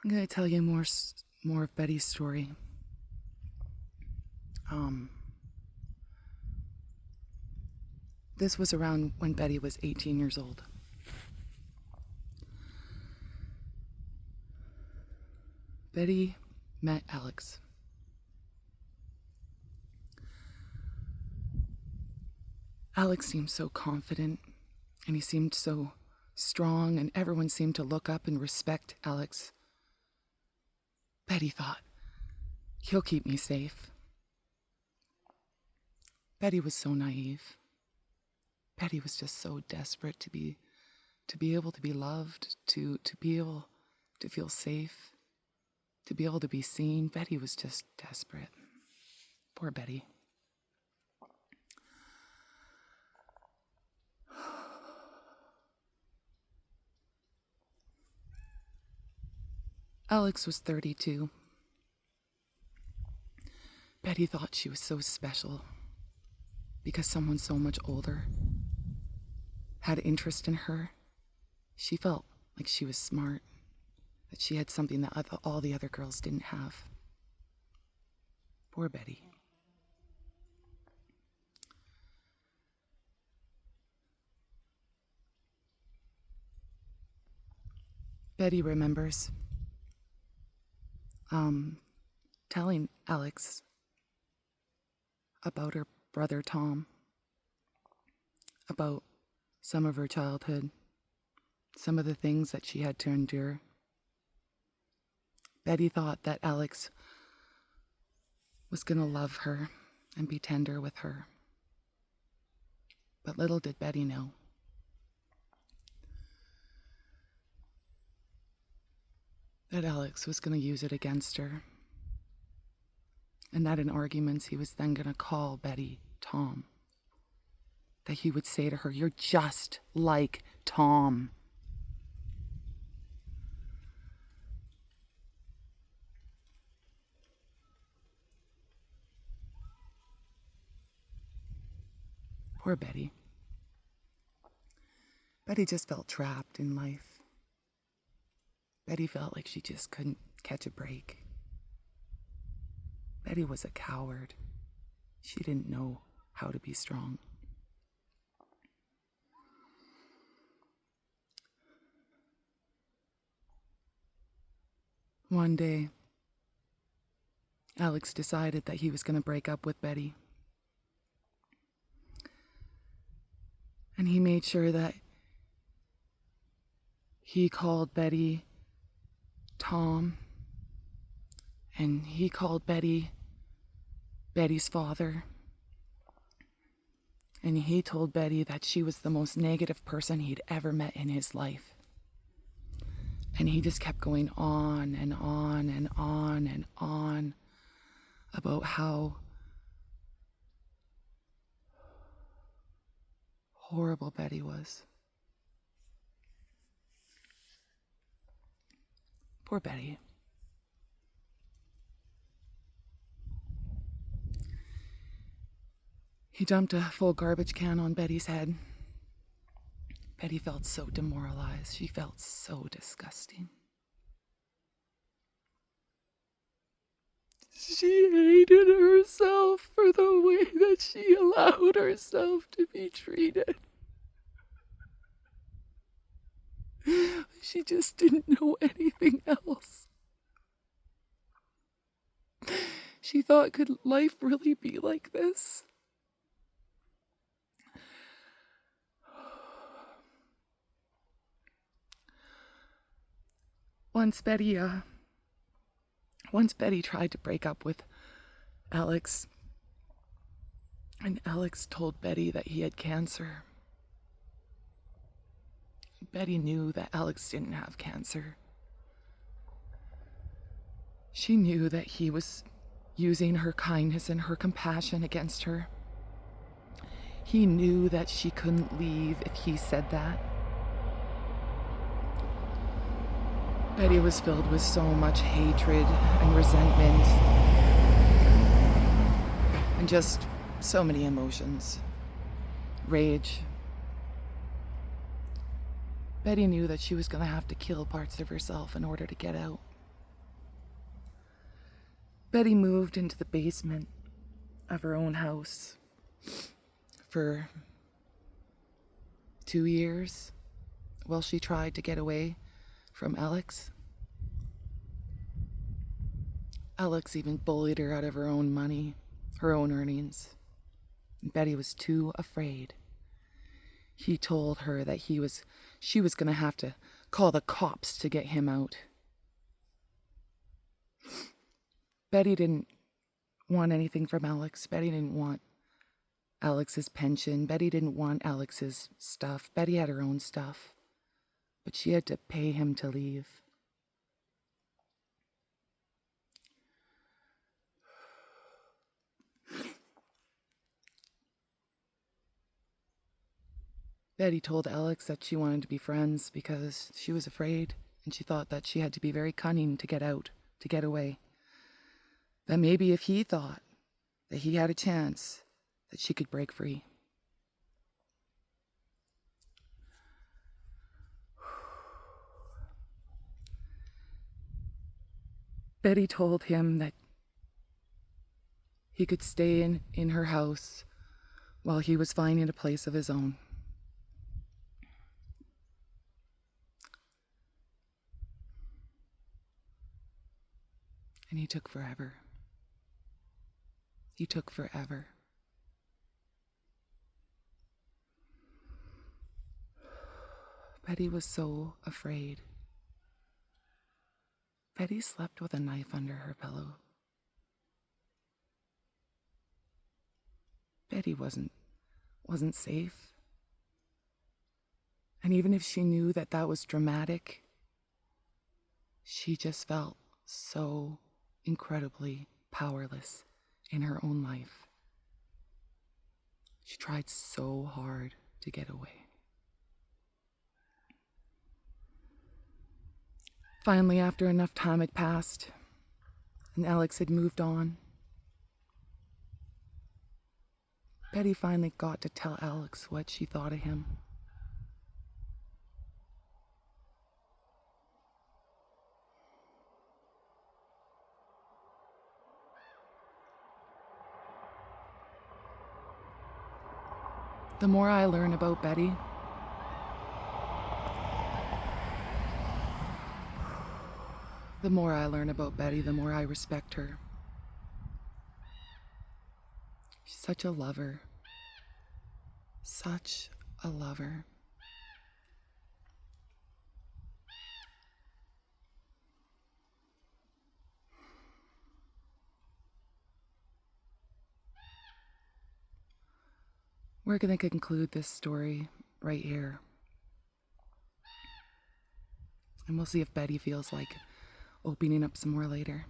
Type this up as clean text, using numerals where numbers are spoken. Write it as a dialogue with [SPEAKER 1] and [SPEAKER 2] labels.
[SPEAKER 1] I'm going to tell you more of Betty's story. This was around when Betty was 18 years old. Betty met Alex. Alex seemed so confident, and he seemed so strong, and everyone seemed to look up and respect Alex. Betty thought, he'll keep me safe. Betty was so naive. Betty was just so desperate to be able to be loved, to be able to feel safe, to be able to be seen. Betty was just desperate. Poor Betty. Alex was 32. Betty thought she was so special because someone so much older had interest in her. She felt like she was smart, that she had something that all the other girls didn't have. Poor Betty. Betty remembers telling Alex about her brother Tom, about some of her childhood, some of the things that she had to endure. Betty thought that Alex was going to love her and be tender with her. But little did Betty know that Alex was going to use it against her, and that in arguments he was then going to call Betty Tom. That he would say to her, "You're just like Tom." Poor Betty. Betty just felt trapped in life. Betty felt like she just couldn't catch a break. Betty was a coward. She didn't know how to be strong. One day, Alex decided that he was going to break up with Betty. And he made sure that he called Betty Tom, and he called Betty Betty's father. And he told Betty that she was the most negative person he'd ever met in his life. And he just kept going on and on and on and on about how horrible Betty was. Poor Betty. He dumped a full garbage can on Betty's head. Betty felt so demoralized. She felt so disgusting. She hated herself for the way that she allowed herself to be treated. She just didn't know anything else. She thought, could life really be like this? Once Betty tried to break up with Alex, and Alex told Betty that he had cancer. Betty knew that Alex didn't have cancer. She knew that he was using her kindness and her compassion against her. He knew that she couldn't leave if he said that. Betty was filled with so much hatred and resentment and just so many emotions. Rage. Betty knew that she was going to have to kill parts of herself in order to get out. Betty moved into the basement of her own house for 2 years while she tried to get away from Alex. Alex even bullied her out of her own money, her own earnings. Betty was too afraid. He told her that she was going to have to call the cops to get him out. Betty didn't want anything from Alex. Betty didn't want Alex's pension. Betty didn't want Alex's stuff. Betty had her own stuff. But she had to pay him to leave. Betty told Alex that she wanted to be friends because she was afraid, and she thought that she had to be very cunning to get out, to get away. That maybe if he thought that he had a chance, that she could break free. Betty told him that he could stay in her house while he was finding a place of his own. And he took forever. He took forever. Betty was so afraid. Betty slept with a knife under her pillow. Betty wasn't safe. And even if she knew that that was dramatic, she just felt so incredibly powerless in her own life. She tried so hard to get away. Finally, after enough time had passed and Alex had moved on, Betty finally got to tell Alex what she thought of him. The more I learn about Betty, the more I respect her. She's such a lover. Such a lover. We're going to conclude this story right here. And we'll see if Betty feels like opening up some more later.